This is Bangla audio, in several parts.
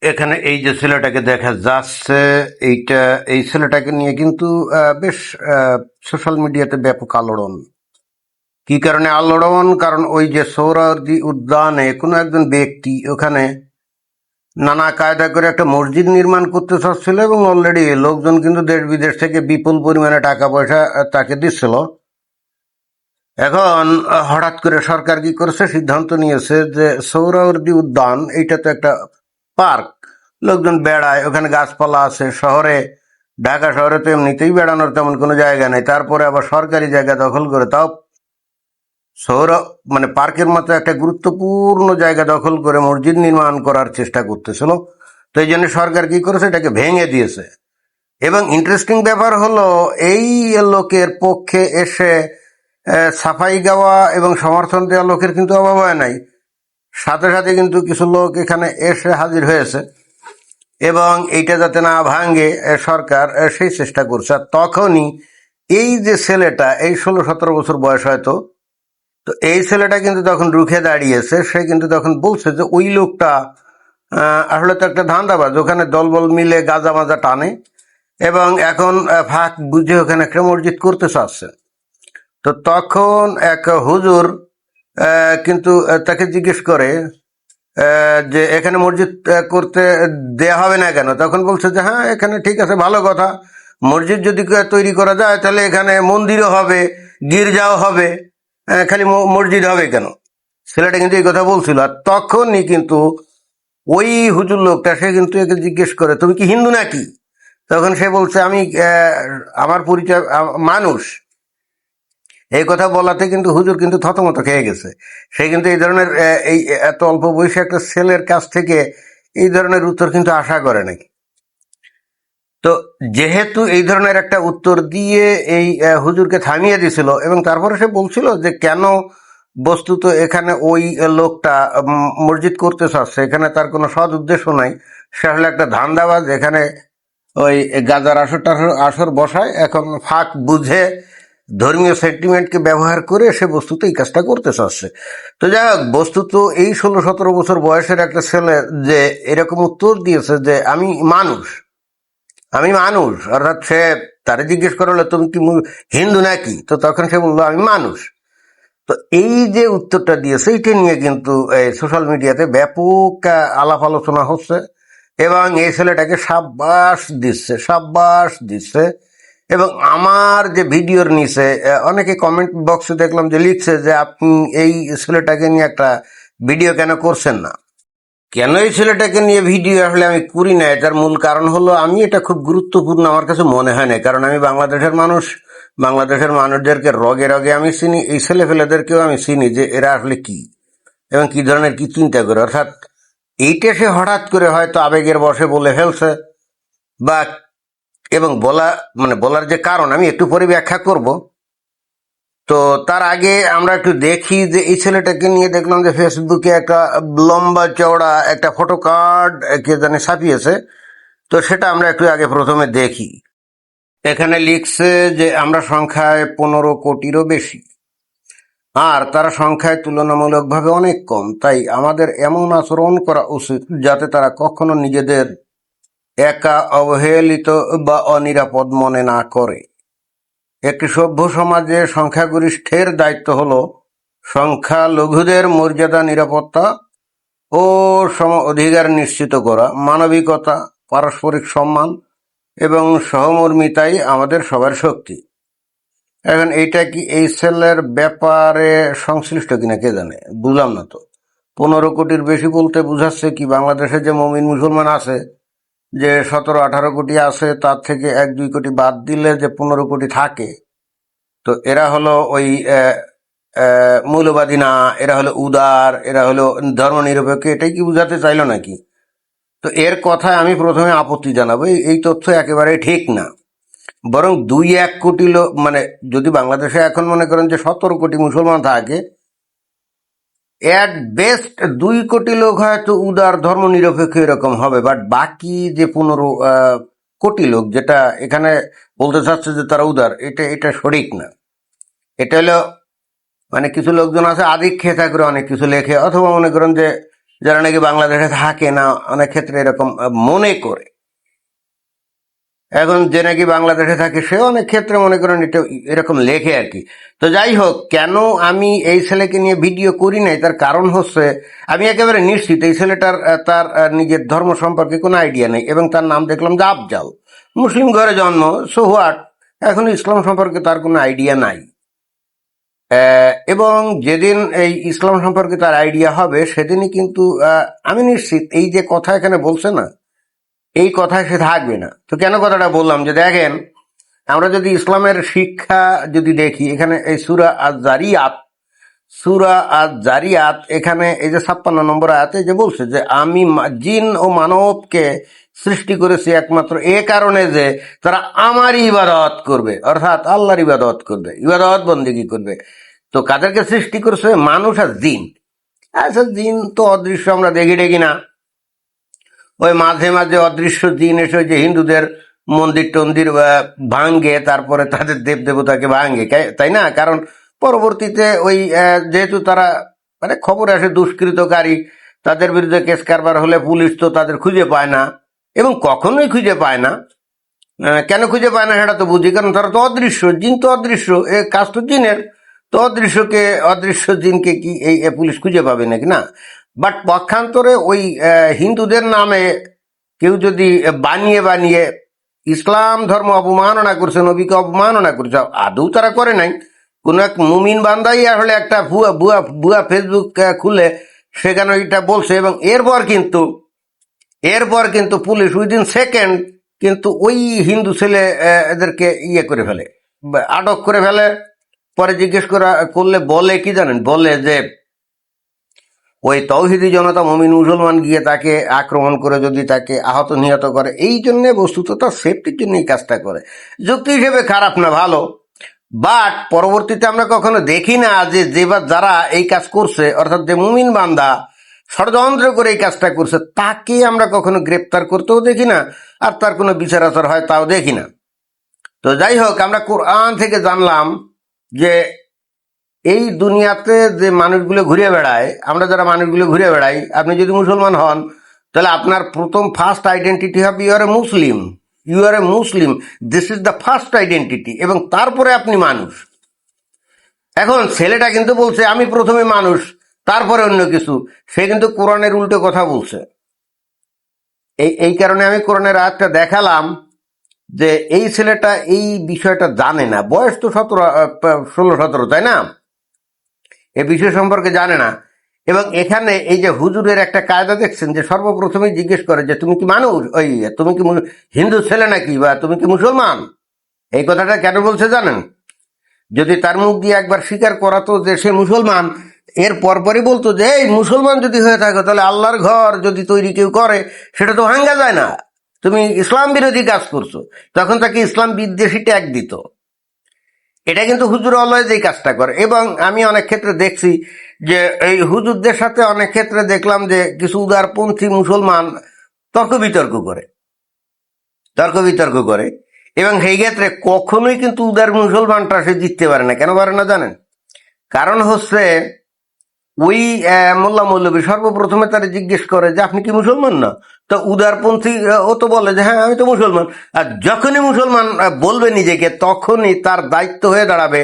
এখানে এই যে ছেলেটাকে দেখা যাচ্ছে, এই ছেলেটাকে নিয়ে কিন্তু বেশ সোশ্যাল মিডিয়াতে ব্যাপক আলোড়ন। কি কারণে আলোড়ন? কারণ ওই যে সোহরাওয়ার্দী উদ্যানে কোনো একজন ব্যক্তি ওখানে নানা কায়দা করে একটা মসজিদ নির্মাণ করতে চাচ্ছিল, এবং অলরেডি লোকজন কিন্তু দেশ বিদেশ থেকে বিপুল পরিমাণে টাকা পয়সা তাকে দিচ্ছিল। এখন হঠাৎ করে সরকার কি করেছে, সিদ্ধান্ত নিয়েছে যে সোহরাওয়ার্দী উদ্যান, এইটা তো একটা পার্ক, লোকজন বেড়ায়, ওখানে গাছপালা আছে। শহরে, ঢাকা শহরে তো এমনিতেই বেড়ানোর তেমন কোনো জায়গা নেই, তারপরে আবার সরকারি জায়গা দখল করে, তাও শহর মানে পার্কের মতো একটা গুরুত্বপূর্ণ জায়গা দখল করে মসজিদ নির্মাণ করার চেষ্টা করতেছিল। তো এই জন্য সরকার কি করেছে, এটাকে ভেঙে দিয়েছে। এবং ইন্টারেস্টিং ব্যাপার হলো, এই লোকের পক্ষে এসে সাফাই গাওয়া এবং সমর্থন দেওয়া লোকের কিন্তু অভাব হয় নাই। সাথে সাথে কিন্তু কিছু লোক এখানে এসে হাজির হয়েছে, এবং এইটা যাতে না ভাঙে সরকার সেই চেষ্টা করছে। আর তখনই এই যে ছেলেটা, এই 16-17 বছর বয়স হয়তো, তো এই ছেলেটা কিন্তু তখন রুখে দাঁড়িয়েছে। সে কিন্তু তখন বলছে যে ওই লোকটা আসলে তো একটা ধান্দাবাজ, ওখানে দলবল মিলে গাঁজা মাজা টানে, এবং এখন ফাঁক বুঝে ওখানে একটা মসজিদ করতে চাচ্ছে। তো তখন এক হুজুর কিন্তু তাকে জিজ্ঞেস করে যে এখানে মসজিদ করতে দেয়া হবে না কেন? তখন বলছে যে হ্যাঁ, এখানে ঠিক আছে, ভালো কথা, মসজিদ যদি তৈরি করা যায় তাহলে এখানে মন্দিরও হবে, গির্জাও হবে, খালি মসজিদ হবে কেন? ছেলেটা কিন্তু এই কথা বলছিল। আর তখনই কিন্তু ওই হুজুর লোকটা, সে কিন্তু একে জিজ্ঞেস করে, তুমি কি হিন্দু নাকি? তখন সে বলছে, আমি আমার পরিচয় মানুষ। এই কথা বলাতে কিন্তু হুজুর কিন্তু থতমত খেয়ে গেছে। সে কিন্তু এই ধরনের এই এত অল্প বয়সী একটা ছেলের কাছ থেকে এই ধরনের উত্তর কিন্তু আশা করে নাকি। তো যেহেতু এই ধরনের একটা উত্তর দিয়ে এই হুজুরকে থামিয়ে দিছিল, এবং তারপরে সে বলছিল যে কেন বস্তুত এখানে ওই লোকটা মসজিদ করতে চাচ্ছে, এখানে তার কোনো সৎ উদ্দেশ্য নাই, সে আসলে একটা ধান্দাবাজ, এখানে ওই গাজার আসর বসায়, এখন ফাঁক বুঝে ধর্মীয় সেন্টিমেন্টকে ব্যবহার করে সে বস্তুত এই কাজটা করতে চাচ্ছে। তো যাই হোক, বস্তুত এই 16-17 বছর বয়সের একটা ছেলে যে এরকম উত্তর দিয়েছে যে আমি মানুষ, আমি মানুষ, অর্থাৎ সে, তারে জিজ্ঞেস করা হলো তুমি কি হিন্দু নাকি, তো তখন সে বললো আমি মানুষ। তো এই যে উত্তরটা দিয়েছে, এইটা নিয়ে কিন্তু সোশ্যাল মিডিয়াতে ব্যাপক আলাপ আলোচনা হচ্ছে, এবং এই ছেলেটাকে সাব্বাস দিচ্ছে, সাব্বাস দিচ্ছে। এবং আমার যে ভিডিওর নিচে অনেকে কমেন্ট বক্সে দেখলাম যে লিখছে যে আপনি এই ছেলেটাকে নিয়ে একটা ভিডিও কেন করছেন না। কেন এই ছেলেটাকে নিয়ে ভিডিও আসলে আমি করি না, এটার মূল কারণ হলো আমি এটা খুব গুরুত্বপূর্ণ আমার কাছে মনে হয় না। কারণ আমি বাংলাদেশের মানুষ, বাংলাদেশের মানুষদেরকে রগে রগে আমি চিনি, এই ছেলেফেলেদেরকেও আমি চিনি যে এরা আসলে কি এবং কি ধরনের কি চিন্তা করে। অর্থাৎ এইটা সে হঠাৎ করে হয়তো আবেগের বশে বলে ফেলছে, বা এবং বলার যে কারণ আমি একটু পরে ব্যাখ্যা করব। তো তার আগে আমরা একটু দেখি যে এই ছেলেটাকে নিয়ে দেখলাম যে ফেসবুকে একটা লম্বা চওড়া একটা ফটো কার্ড কে জানে ছাপিয়েছে। তো সেটা আমরা একটু আগে প্রথমে দেখি। এখানে লিখছে যে আমরা সংখ্যায় 15 কোটিরও বেশি, আর তারা সংখ্যায় তুলনামূলকভাবে অনেক কম, তাই আমাদের এমন আচরণ করা উচিত যাতে তারা কখনো নিজেদের একা, অবহেলিত বা অনিরাপদ মনে না করে। একটি সভ্য সমাজে সংখ্যাগরিষ্ঠের দায়িত্ব হল সংখ্যালঘুদের মর্যাদা, নিরাপত্তা ও সম অধিকার নিশ্চিত করা। মানবিকতা, পারস্পরিক সম্মান এবং সহমর্মিতাই আমাদের সবার শক্তি। এখন এইটা কি এই ছেলের ব্যাপারে সংশ্লিষ্ট কিনা কে জানে, বুঝলাম না তো। 15 কোটির বেশি বলতে বুঝাচ্ছে কি বাংলাদেশে যে মমিন মুসলমান আছে, যে 17-18 কোটি আছে, তার থেকে 1-2 কোটি বাদ দিলে যে 15 কোটি থাকে, তো এরা হলো ওই মৌলবাদী না, এরা হলো উদার, এরা হলো ধর্মনিরপেক্ষ, এটাই কি বুঝাতে চাইলো নাকি? তো এর কথায় আমি প্রথমে আপত্তি জানাবো, এই তথ্য একেবারেই ঠিক না। বরং 2-1 কোটি লোক, মানে যদি বাংলাদেশে এখন মনে করেন যে 17 কোটি মুসলমান থাকে, এট বেস্ট 2 কোটি লোক হয়তো উদার ধর্মনিরপেক্ষ এরকম হবে, বাট বাকি যে 15 কোটি লোক যেটা এখানে বলতে চাচ্ছে যে তারা উদার, এটা সঠিক না। এটা হলো, মানে কিছু লোকজন আছে আদিক খেতা করে অনেক কিছু লেখে, অথবা মনে করেন যে যারা নাকি বাংলাদেশে থাকে না, অনেক ক্ষেত্রে এরকম মনে করে। এখন যে নাকি বাংলাদেশে থাকে সে অনেক ক্ষেত্রে মনে করেন এটা এরকম লেখে আর কি। তো যাই হোক, কেন আমি এই ছেলেকে নিয়ে ভিডিও করি নাই তার কারণ হচ্ছে আমি একেবারে নিশ্চিত এই ছেলেটার তার নিজের ধর্ম সম্পর্কে কোনো আইডিয়া নেই, এবং তার নাম দেখলাম যে আফজাল, মুসলিম ঘরে জন্ম, সো হোয়াট, এখন ইসলাম সম্পর্কে তার কোনো আইডিয়া নাই। এবং যেদিন এই ইসলাম সম্পর্কে তার আইডিয়া হবে সেদিনই কিন্তু আমি নিশ্চিত এই যে কথা এখানে বলছে না, এই কথায় সে থাকবে না। তো কেন কথাটা বললাম, যে দেখেন আমরা যদি ইসলামের শিক্ষা যদি দেখি, এখানে এই সূরা আজ-জারিয়াত এখানে এই যে 56 নম্বর আয়াতে যে বলছে যে আমি জিন ও মানবকে সৃষ্টি করেছি একমাত্র এ কারণে যে তারা আমারই ইবাদত করবে, অর্থাৎ আল্লাহর ইবাদত করবে, ইবাদত বন্দেগী করবে। তো কাদেরকে সৃষ্টি করেছে? মানুষ আর জিন। আচ্ছা, জিন তো অদৃশ্য, আমরা দেখি না। ওই মাঝে মাঝে অদৃশ্য জিন এসে ওই যে হিন্দুদের মন্দির টন্দির ভাঙ্গে, তারপরে তাদের দেব দেবতাকে ভাঙ্গে, তাই না? কারণ পরবর্তীতে ওই যেহেতু তারা মানে খবর আসে দুষ্কৃতকারী, তাদের বিরুদ্ধে কেস কারবার হলে পুলিশ তো তাদের খুঁজে পায় না, এবং কখনোই খুঁজে পায় না। কেন খুঁজে পায় না সেটা তো বুঝি, কারণ তারা তো অদৃশ্য, জিন তো অদৃশ্য, এ কাজ তো জিনের। তো অদৃশ্য জিনকে কি এই পুলিশ খুঁজে পাবে নাকি? না। বাট পক্ষান্তরে ওই হিন্দুদের নামে কেউ যদি বানিয়ে বানিয়ে ইসলাম ধর্ম অবমাননা করছে, নবীকে অবমাননা করছে, আদৌ তারা করে নাই, কোন এক মুমিন বান্দাই আসলে একটা ভুয়া ভুয়া ভুয়া ফেসবুক খুলে সেখানে এটা বলছে, এবং এরপর কিন্তু পুলিশ উইদিন সেকেন্ড কিন্তু ওই হিন্দু ছেলে এদেরকে ইয়ে করে ফেলে, আটক করে ফেলে। পরে জিজ্ঞেস করলে বলে কি জানেন, বলে যে ওই তৌহিদি জনতা মুমিন মুসলমান গিয়ে তাকে আক্রমণ করে যদি তাকে আহত নিহত করে, এই জন্য বস্তুত তার সেফটির জন্য এই কাজটা করে। যুক্তি হিসেবে খারাপ না, ভালো। বাট পরবর্তীতে আমরা কখনো দেখি না যে যারা এই কাজ করছে, অর্থাৎ যে মুমিন বান্দা ষড়যন্ত্র করে এই কাজটা করছে, তাকে আমরা কখনো গ্রেপ্তার করতেও দেখি না, আর তার কোনো বিচার আচার হয় তাও দেখি না। তো যাই হোক, আমরা কোরআন থেকে জানলাম যে এই দুনিয়াতে যে মানুষগুলো ঘুরে বেড়ায়, আমরা যারা মানুষগুলো ঘুরে বেড়াই, আপনি যদি মুসলমান হন তাহলে আপনার প্রথম ফার্স্ট আইডেন্টিটি হবে you are a Muslim. You are a Muslim, this is the first identity, এবং তারপরে আপনি মানুষ। এখন ছেলেটা কিন্তু বলছে আমি প্রথমে মানুষ তারপরে অন্য কিছু, সে কিন্তু কোরআনের উল্টো কথা বলছে। এই কারণে আমি কোরআনের আয়াতটা দেখালাম যে এই ছেলেটা এই বিষয়টা জানে না, বয়স তো 16-17, তাই না? এ বিষয় সম্পর্কে জানে না। এবং এখানে এই যে হুজুরের একটা কায়দা দেখছেন, যে সর্বপ্রথমে জিজ্ঞেস করে যে তুমি কি মানুষ, ওই তুমি কি হিন্দু ছেলে নাকি, বা তুমি কি মুসলমান। এই কথাটা কেন বলছে জানেন? যদি তার মুখ দিয়ে একবার স্বীকার করাতো যে সে মুসলমান, এর পরপরই বলতো যে এই মুসলমান যদি হয়ে থাকো তাহলে আল্লাহর ঘর যদি তৈরি কেউ করে সেটা তো ভাঙ্গা যায় না, তুমি ইসলাম বিরোধী কাজ করছো, তখন তাকে ইসলাম বিদ্বেষী ট্যাগ দিত। এটা কিন্তু হুজুর অলওয়েজ এই কাজটা করে। এবং আমি অনেক ক্ষেত্রে দেখছি যে এই হুজুরদের সাথে অনেক ক্ষেত্রে দেখলাম যে কিছু উদারপন্থী মুসলমান তর্ক বিতর্ক করে, এবং সেই ক্ষেত্রে কখনোই কিন্তু উদার মুসলমানটা সে জিততে পারে না। কেন পারে না জানেন? কারণ হচ্ছে ওই মোল্লা মৌলবী সর্বপ্রথমে তারা জিজ্ঞেস করে যে আপনি কি মুসলমান না? তো উদারপন্থী ও তো বলে যে হ্যাঁ আমি তো মুসলমান। আর যখনই মুসলমান বলবে নিজেকে, তখনই তার দায়িত্ব হয়ে দাঁড়াবে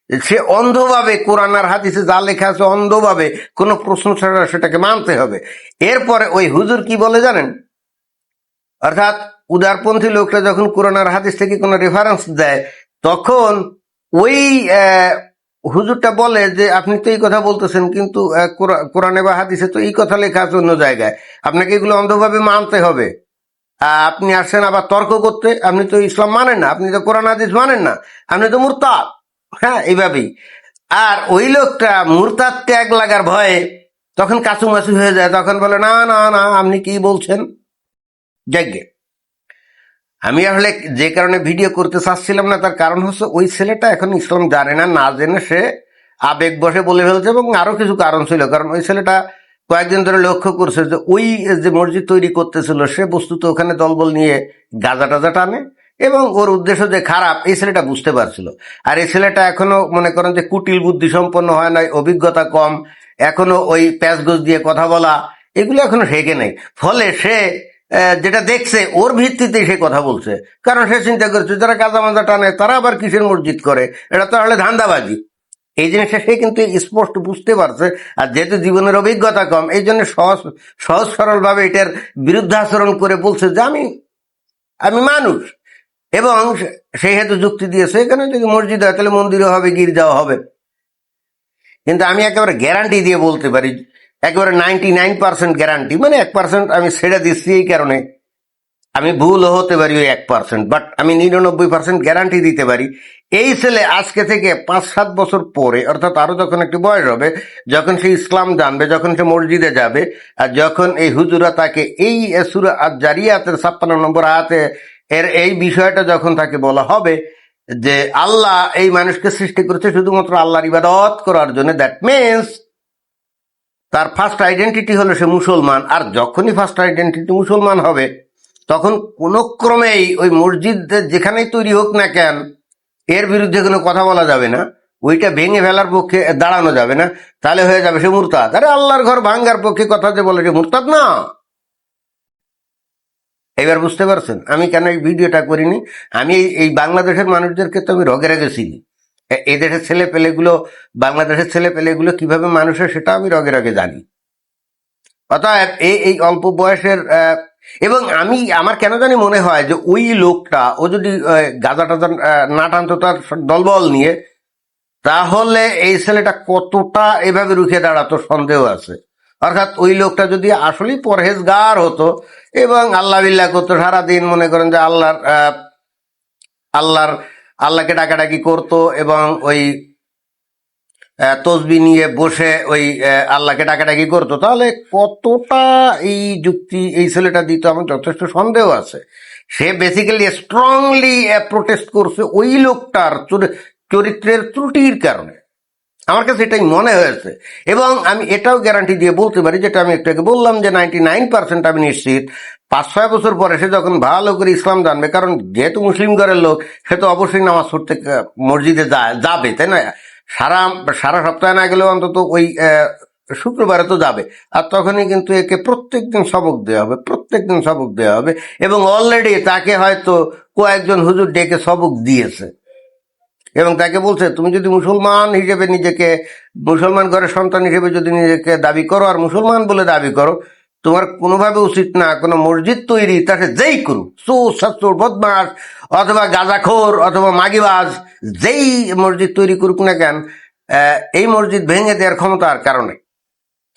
সে অন্ধভাবে কোরআন আর হাদিসে যা লেখা আছে অন্ধভাবে কোনো প্রশ্ন ছাড়া সেটাকে মানতে হবে। এরপরে ওই হুজুর কি বলে জানেন? অর্থাৎ উদারপন্থী লোকরা যখন কোরআন আর হাদিস থেকে কোনো রেফারেন্স দেয়, তখন ওই হুজুরটা বলে যে আপনি তো এই কথা বলতেছেন, কিন্তু কোরআনে বা হাদিসে তো এই কথা লেখা আছে অন্য জায়গায়, আপনাকে এগুলো অন্ধভাবে মানতে হবে। আপনি আসছেন আবার তর্ক করতে, আপনি তো ইসলাম মানেন না, আপনি তো কোরআন হাদিস মানেন না, আপনি তো মুরতাদ। হ্যাঁ, এইভাবেই। আর ওই লোকটা মুরতাদ ত্যাগ লাগার ভয়ে তখন কাচুমাচু হয়ে যায়, তখন বলে না না না আপনি কি বলছেন। যাজ্ঞে, আমি আসলে যে কারণে ভিডিও করতে চাচ্ছিলাম না তার কারণ হচ্ছে ওই ছেলেটা এখন ইসলাম জানে না, না জেনে সে আবেগ বসে বলে ফেলছে, এবং আরো কিছু কারণ ছিল। কারণ ওই ছেলেটা কয়েকদিন ধরে লক্ষ্য করছে যে ওই যে মসজিদ তৈরি করতেছিল সে বস্তুত ওখানে দলবল নিয়ে গাঁজা টাজা টানে, এবং ওর উদ্দেশ্য যে খারাপ এই ছেলেটা বুঝতে পারছিল। আর এই ছেলেটা এখনো মনে করেন যে কুটিল বুদ্ধি সম্পন্ন হয় নাই, অভিজ্ঞতা কম, এখনো ওই প্যাঁচ গোছ দিয়ে কথা বলা, এগুলো এখনো শেখে নাই। ফলে সে যেটা দেখছে ওর ভিত্তিতে সে কথা বলছে, কারণ সে চিন্তা করছে যারা গাঁজা মাজা টানে তারা আবার কিসের মসজিদ করে, এটা তাহলে ধান্দাবাজি। এই জিনিসটা সে কিন্তু স্পষ্ট বুঝতে পারছে। আর যেহেতু জীবনের অভিজ্ঞতা কম, এই জন্য সহজ সহজ সরল ভাবে এটার বিরুদ্ধাচরণ করে বলছে যে আমি আমি মানুষ। এবং সেই হেতু যুক্তি দিয়েছে এখানে যদি মসজিদ হয় তাহলে মন্দিরও হবে, গির্জাও হবে। কিন্তু আমি একেবারে গ্যারান্টি দিয়ে বলতে পারি, একেবারে 99% গ্যারান্টি, মানে 1% আমি ছেড়ে দিচ্ছি এই কারণে, আমি ভুলও হতে পারি ওই 1%, বাট আমি 99% গ্যারান্টি দিতে পারি এই ছেলে আজকে থেকে 5-7 বছর পরে, অর্থাৎ আরো যখন একটু বয়স হবে, যখন সে ইসলাম জানবে, যখন সে মসজিদে যাবে, আর যখন এই হুজুরা তাকে এই সূরা আজ-জারিয়াতের 56 নম্বর আয়াতে এর এই বিষয়টা যখন তাকে বলা হবে যে আল্লাহ এই মানুষকে সৃষ্টি করেছে শুধুমাত্র আল্লাহর ইবাদত করার জন্য, দ্যাট মিনস তার ফার্স্ট আইডেন্টিটি হলো সে মুসলমান। আর যখনই ফার্স্ট আইডেন্টিটি মুসলমান হবে, তখন কোনো ক্রমেই ওই মসজিদ যেখানেই তৈরি হোক না কেন এর বিরুদ্ধে কোনো কথা বলা যাবে না, ওইটা ভেঙে ফেলার পক্ষে দাঁড়ানো যাবে না, তাহলে হয়ে যাবে সে মুরতাদ। আরে আল্লাহর ঘর ভাঙ্গার পক্ষে কথা যে বলে সে মুরতাদ না। এবার বুঝতে পারছেন আমি কেন এই ভিডিওটা করিনি? আমি এই বাংলাদেশের মানুষদেরকে তো আমি রগে রগে চিনি। এই দেশের ছেলে পেলেগুলো, বাংলাদেশের ছেলে পেলেগুলো কিভাবে মানুষের সেটা আমি রগে রগে জানি। অতএব এই অল্প বয়সের এবং আমার কেন জানি মনে হয় যে ওই লোকটা ও যদি গাঁজা টাজা না টানতো তার দলবল নিয়ে, তাহলে এই ছেলেটা কতটা এভাবে রুখে দাঁড়াতো সন্দেহ আছে। অর্থাৎ ওই লোকটা যদি আসলেই পরহেজগার হতো এবং আল্লাহ বিল্লাহ করতো, সারাদিন মনে করেন যে আল্লাহর আল্লাহকে ডাকাডাকি করতো এবং ওই তসবি নিয়ে বসে ওই আল্লাহকে ডাকাডাকি করতো, তাহলে কতটা এই যুক্তি এই ছেলেটা দিত আমার যথেষ্ট সন্দেহ আছে। সে বেসিক্যালি স্ট্রংলি প্রোটেস্ট করছে ওই লোকটার চরিত্রের ত্রুটির কারণে। আমার কাছে এটাই মনে হয়েছে। এবং আমি এটাও গ্যারান্টি দিয়ে বলতে পারি, যেটা আমি একটু আগে বললাম যে 99% আমি নিশ্চিত 5-6 বছর পরে সে যখন ভালো করে ইসলাম জানবে, কারণ যেহেতু মুসলিম ঘরের লোক সে তো অবশ্যই নামাজ পড়তে মসজিদে যাবে, তাই না? সারা সারা সপ্তাহে না গেলেও অন্তত ওই শুক্রবারে তো যাবে। আর তখনই কিন্তু একে প্রত্যেকদিন সবক দেওয়া হবে, প্রত্যেকদিন সবক দেওয়া হবে। এবং অলরেডি তাকে হয়তো কয়েকজন হুজুর ডেকে সবক দিয়েছে এবং তাকে বলছে তুমি যদি মুসলমান হিসেবে নিজেকে, মুসলমান ঘরের সন্তান হিসেবে যদি নিজেকে দাবি করো আর মুসলমান বলে দাবি করো, তোমার কোনোভাবে উচিত না কোনো মসজিদ তৈরি, তাকে যেই করুক, সুর বদমাস অথবা গাঁজাখোর অথবা মাগিবাজ, যেই মসজিদ তৈরি করুক না কেন, এই মসজিদ ভেঙে দেওয়ার ক্ষমতার কারণে,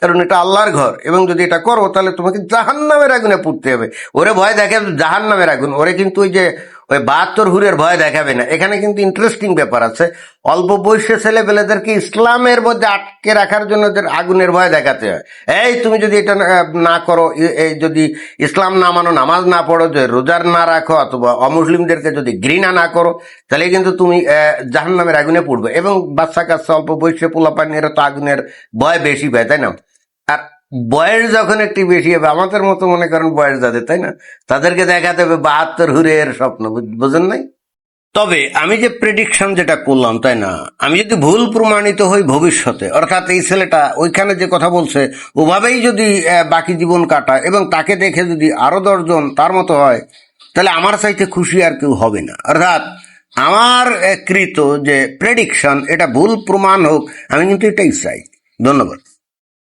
কারণ এটা আল্লাহর ঘর। এবং যদি এটা করো তাহলে তোমাকে জাহান্নামের আগুনে পুড়তে হবে। ওরে ভয় দেখাবে জাহান্নামের আগুন, ওরে কিন্তু ওই যে ওই 72 হুরের ভয় দেখাবে না। এখানে কিন্তু ইন্টারেস্টিং ব্যাপার আছে, অল্প বয়সী ছেলে পেলেদেরকে ইসলামের মধ্যে আটকে রাখার জন্য আগুনের ভয় দেখাতে হয়। এই তুমি যদি এটা না করো, এই যদি ইসলাম না মানো, নামাজ না পড়ো, যে রোজার না রাখো, অথবা অমুসলিমদেরকে যদি ঘৃণা না করো, তাহলে কিন্তু তুমি জাহান্নামের আগুনে পড়বে। এবং বাচ্চা কাচ্চা অল্প বয়সে পোলাপান এরা তো আগুনের ভয় বেশি পায়, তাই না? আর বয়স যখন একটু বেশি হবে, আমাদের মতো মনে করেন বয়স যাদের, তাই না, তাদেরকে দেখাতে হবে 72 হুরের স্বপ্ন, বুঝেন নাই? তবে আমি যে প্রেডিকশন যেটা করলাম, তাই না, আমি যদি ভুল প্রমাণিত হই ভবিষ্যতে, অর্থাৎ এই ছেলেটা ওইখানে যে কথা বলছে ওভাবেই যদি বাকি জীবন কাটায় এবং তাকে দেখে যদি আরো 10 জন তার মতো হয়, তাহলে আমার চাইতে খুশি আর কেউ হবে না। অর্থাৎ আমার কৃত যে প্রেডিকশন এটা ভুল প্রমাণ হোক, আমি কিন্তু এটাই চাই। ধন্যবাদ।